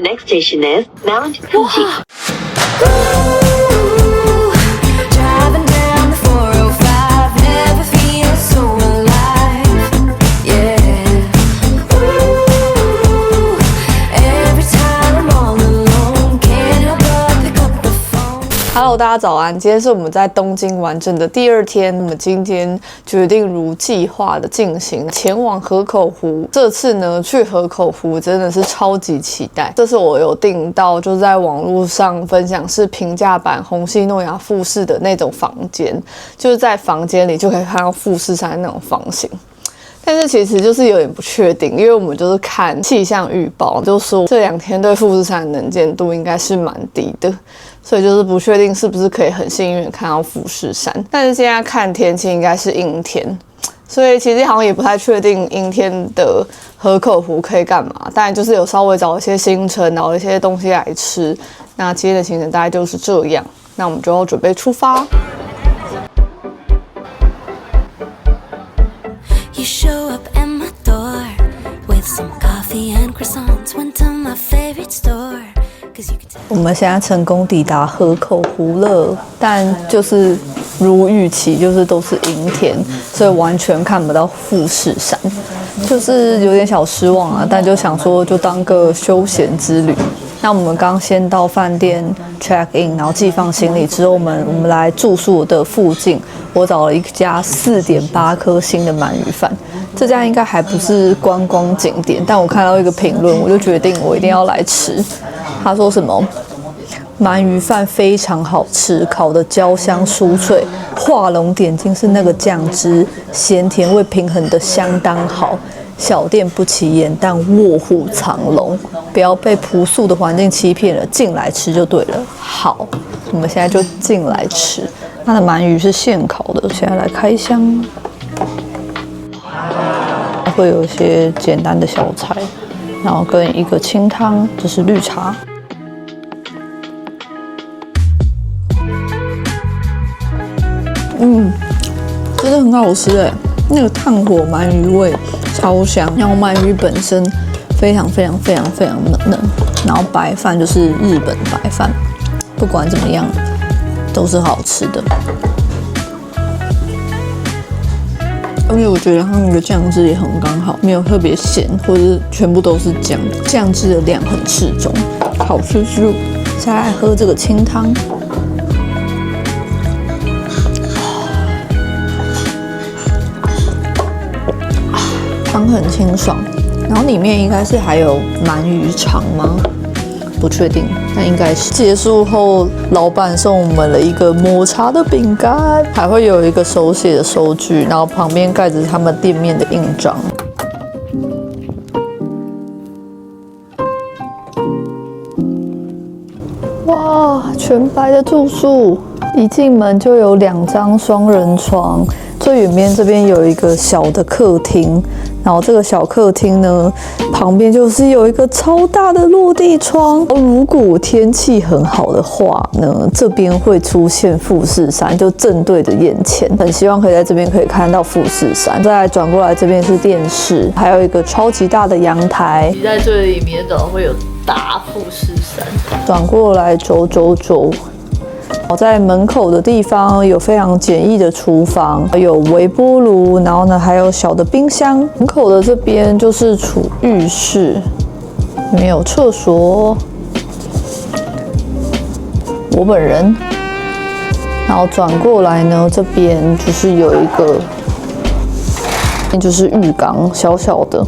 next station is Mount Fuji. Driving down the 405, never feel so alive. Yeah. Ooh, every time I'm all alone, can't help but pick up the phone. Hello， 大家早安！今天是我们在東京玩證的第2天，我們今天決定如計劃的進行前往河口湖。這次呢，去河口湖真的是超級期待。這次我有訂到，就是在網絡上分享是平價版虹夕諾雅富士的那種房間，就是在房間裡就可以看到富士山那種房型。但是其實就是有點不確定，因為我們就是看氣象預報，就說這2天對富士山的能見度應該是蠻低的，所以就是不確定是不是可以很幸運看到富士山。但是現在看天氣應該是陰天，所以其實好像也不太確定陰天的河口湖可以幹嘛。當然就是有稍微找一些行程，找一些東西來吃。那今天的行程大概就是這樣，那我們就要準備出發。You show up at my door with some coffee and croissants. Went to my favorite store. 我們現在成功抵達河口湖了，但就是如預期，就是都是陰天，所以完全看不到富士山，就是有點小失望啊。但就想說，就當個休閒之旅。那我們剛先到飯店 check in， 然後寄放行李之後，我們來住宿的附近，我找了一家4.8顆星的鳗魚飯。這家應該還不是觀光景點，但我看到一個評論，我就決定我一定要來吃。他說什麼？鳗魚飯非常好吃，烤得焦香酥脆，畫龍點睛是那個醬汁，鹹甜味平衡得相當好。小店不起眼，但臥虎藏龍，不要被樸素的環境欺騙了，進來吃就對了。好，我們現在就進來吃。它的鳗魚是現烤的，現在來開箱。會有一些簡單的小菜，然後跟一個清湯，這是綠茶。真的很好吃哎，那個炭火鳗魚味超香，然後鳗魚本身非常嫩，然後白飯就是日本白飯，不管怎麼樣都是好吃的。而且我覺得它那個醬汁也很剛好，沒有特別鹹，或者是全部都是醬，醬汁的量很適中，好吃吃。現在來喝這個清湯。湯很清爽，然後裡面應該是還有鰻魚腸嗎？不確定，但應該是。結束後，老闆送我們了一個抹茶的餅乾，還會有一個手寫的收據，然後旁邊蓋着他們店面的印章。哇，全白的住宿，一進門就有2張雙人床。最遠邊這邊有一個小的客廳，然後這個小客廳呢，旁邊就是有一個超大的落地窗。如果天氣很好的話呢，這邊會出現富士山，就正對着眼前。很希望可以在這邊可以看到富士山。再來轉過來這邊是電視，還有一個超級大的陽台。在這裡面的會有大富士山。轉過來走。在門口的地方有非常簡易的廚房，有微波爐，然後呢還有小的冰箱。門口的這邊就是浴室，裡面有廁所，我本人。然後轉過來呢，這邊就是有一個，就是浴缸，小小的。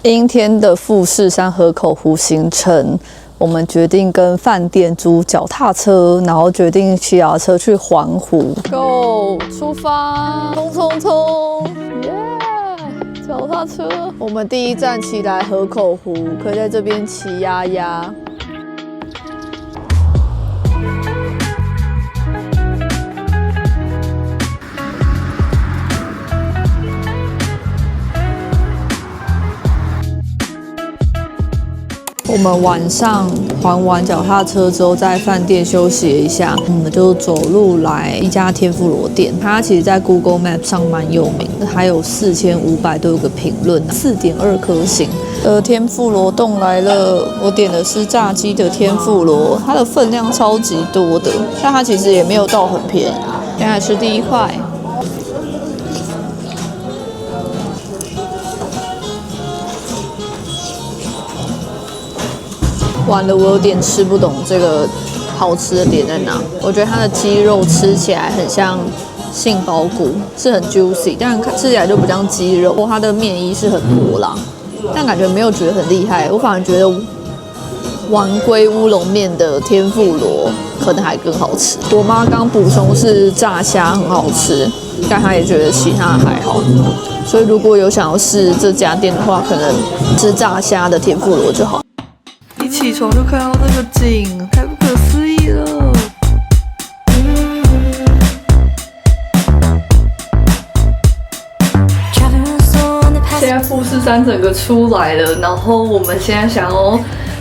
陰天的富士山河口湖行程。我們決定跟飯店租腳踏車，然後決定騎腳踏車去環湖。Go， 出發！衝！耶！腳踏車。我們第一站騎來河口湖，可以在這邊騎鴨鴨。我們晚上還完腳踏車之後，在飯店休息了一下，我們就走路來一家天婦羅店。它其實在 Google Map 上蠻有名的，還有4500多個評論，4.2顆星。天婦羅丼來了，我點的是炸雞的天婦羅，它的分量超級多的，但它其實也沒有到很便宜。先來吃第一塊。完了，我有點吃不懂这個好吃的點在哪。我覺得它的雞肉吃起來很像杏鮑菇，是很 juicy， 但吃起來就不像雞肉。它的麵衣是很多啦，但感覺沒有覺得很厲害。我反而覺得丸龜烏龍麵的天婦羅可能還更好吃。我媽剛補充是炸蝦很好吃，但她也覺得其他還好。所以如果有想要試這家店的話，可能吃炸蝦的天婦羅就好。一起床就看到這個景，太不可思議了。現在富士山整個出來了，然後我們現在想要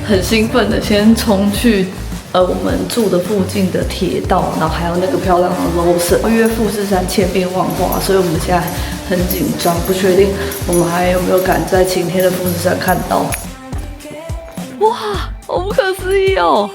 很興奮的先衝去我們住的附近的鐵道，然後還有那個漂亮的樓層，因為富士山千變萬化，所以我們現在很緊張，不確定我們還有沒有趕在晴天的富士山看到。哇，好不可思議哦！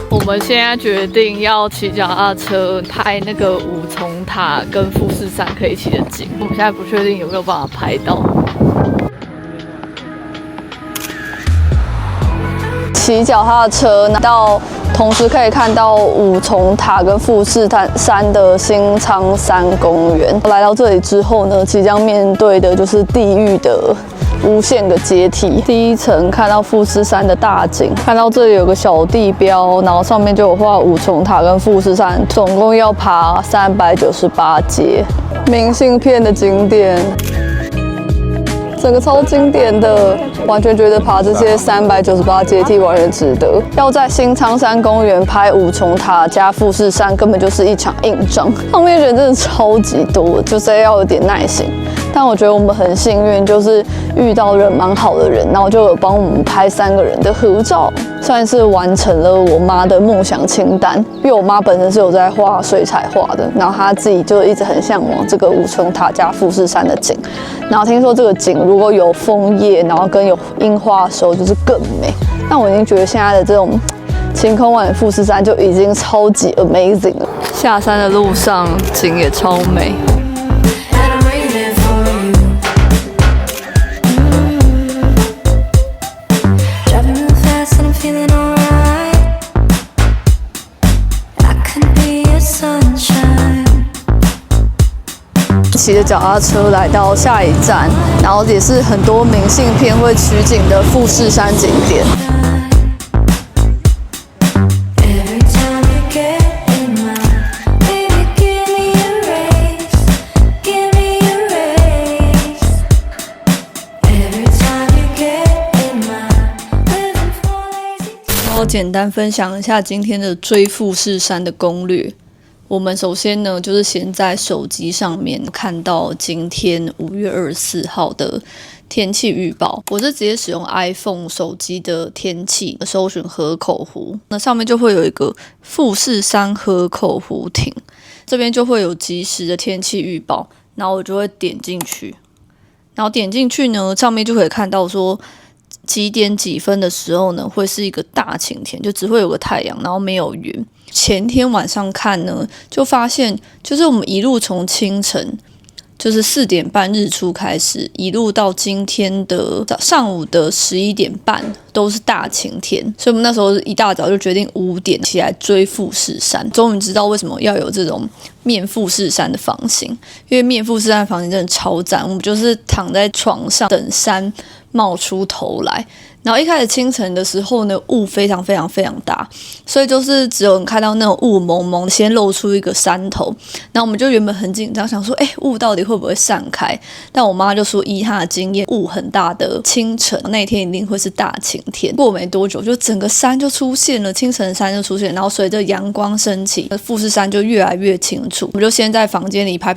我们现在決定要騎腳踏車拍那個五重塔跟富士山可以騎的景，我們現在不確定有沒有辦法拍到。騎腳踏車到，同時可以看到五重塔跟富士山的新倉山公園。來到這裡之後呢，即將面對的就是地獄的無限個階梯。第一層看到富士山的大景，看到這裡有個小地標，然後上面就有畫五重塔跟富士山，總共要爬398階，明信片的景點。整個超經典的，完全覺得爬這些398階梯完全值得。要在新倉山公園拍五重塔加富士山，根本就是一場硬仗。上面人真的超級多，就是要有點耐心。但我覺得我們很幸運，就是遇到人蠻好的人，然後就有幫我們拍3個人的合照，算是完成了我媽的夢想清單。因為我媽本身是有在畫水彩畫的，然後她自己就一直很向往這個五重塔加富士山的景。然後聽說這個景如果有楓葉，然後跟有櫻花的時候，就是更美。但我已經覺得現在的這種晴空萬里富士山就已經超級 amazing 了。下山的路上景也超美。骑着腳踏車來到下一站，然後也是很多明信片會取景的富士山景點。我簡單分享一下今天的追富士山的攻略。我們首先呢，就是先在手機上面看到今天5月24號的天氣預報。我是直接使用 iPhone 手機的天氣，搜尋河口湖，那上面就會有一個富士山河口湖亭，這邊就會有即時的天氣預報，然後我就會點進去，然後點進去呢，上面就可以看到說幾點幾分的時候呢，會是一個大晴天，就只會有個太陽，然後沒有雲。前天晚上看呢，就發現就是我們一路從清晨就是4點半日出開始，一路到今天的上午的11點半都是大晴天，所以我們那時候一大早就決定5點起來追富士山。終於知道為什麼要有這種面富士山的房型，因為面富士山的房型真的超讚。我們就是躺在床上等山冒出頭來。然後一開始清晨的時候呢，霧非常非常非常大，所以就是只有看到那種霧蒙蒙，先露出一個山頭。然後我們就原本很緊張，想說，霧到底會不會散開？但我媽就說，依她的經驗，霧很大的清晨那一天一定會是大晴天。過沒多久，就整個山就出現了，清晨的山就出現，然後隨着陽光升起，富士山就越來越清楚。我們就先在房間裡拍。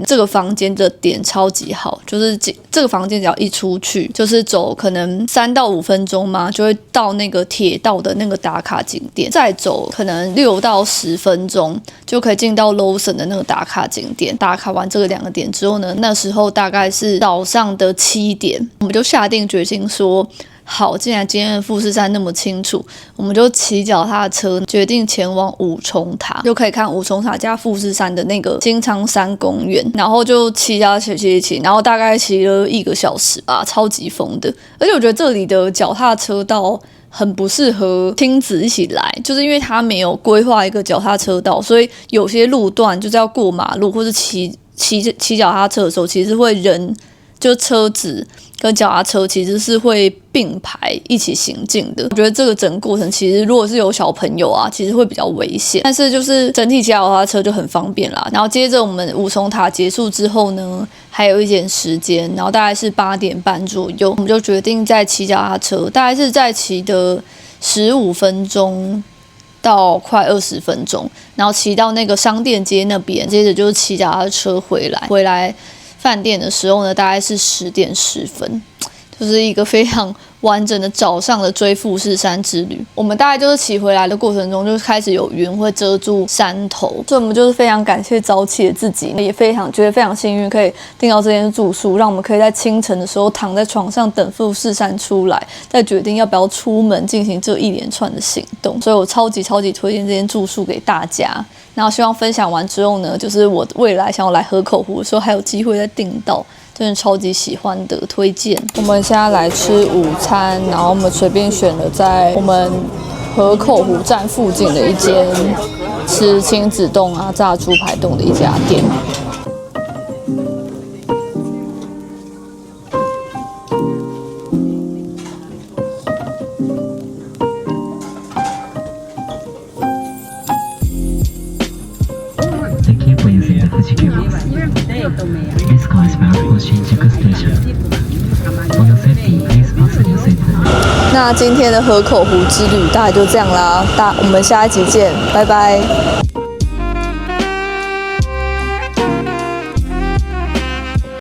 這個房間的點超級好，就是這個房間只要一出去，就是走可能3到5分鐘嘛，就會到那個鐵道的那個打卡景點，再走可能6到10分鐘就可以進到 Lawson 的那個打卡景點。打卡完這個2個點之後呢，那時候大概是早上的7點，我們就下定決心說，好，既然今天的富士山那麼清楚，我們就騎腳踏車決定前往五重塔，就可以看五重塔加富士山的那個金昌山公園。然後就騎，然後大概騎了1個小時吧，超級瘋的。而且我覺得這裡的腳踏車道很不適合親子一起來，就是因為它沒有規劃一個腳踏車道，所以有些路段就是要過馬路或是騎腳踏車的時候，其實會人就車子跟腳踏車其實是會並排一起行進的。我覺得這個整個過程其實如果是有小朋友啊，其實會比較危險，但是就是整體騎腳踏車就很方便啦。然後接着我們五重塔結束之後呢，還有一點時間，然後大概是8點半左右，我們就決定再騎腳踏車，大概是再騎的15分鐘到快20分鐘，然後骑到那個商店街那邊，接着就是骑腳踏車回來飯店的時候呢，大概是10點10分，就是一個非常完整的早上的追富士山之旅。我們大概就是騎回來的過程中，就開始有雲會遮住山頭，所以我們就是非常感謝早起的自己，也覺得非常幸運可以訂到這間住宿，讓我們可以在清晨的時候躺在床上等富士山出來，再決定要不要出門進行這一連串的行動。所以我超級推薦這間住宿給大家。然後希望分享完之後呢，就是我未來想要來河口湖的時候，還有機會再訂到，真的超級喜歡的，推薦。我們現在來吃午餐，然後我们隨便選了在我們河口湖站附近的一間吃親子丼啊、炸豬排丼的一家店。那今天的河口湖之旅大概就這樣啦，我們下一集見，拜拜。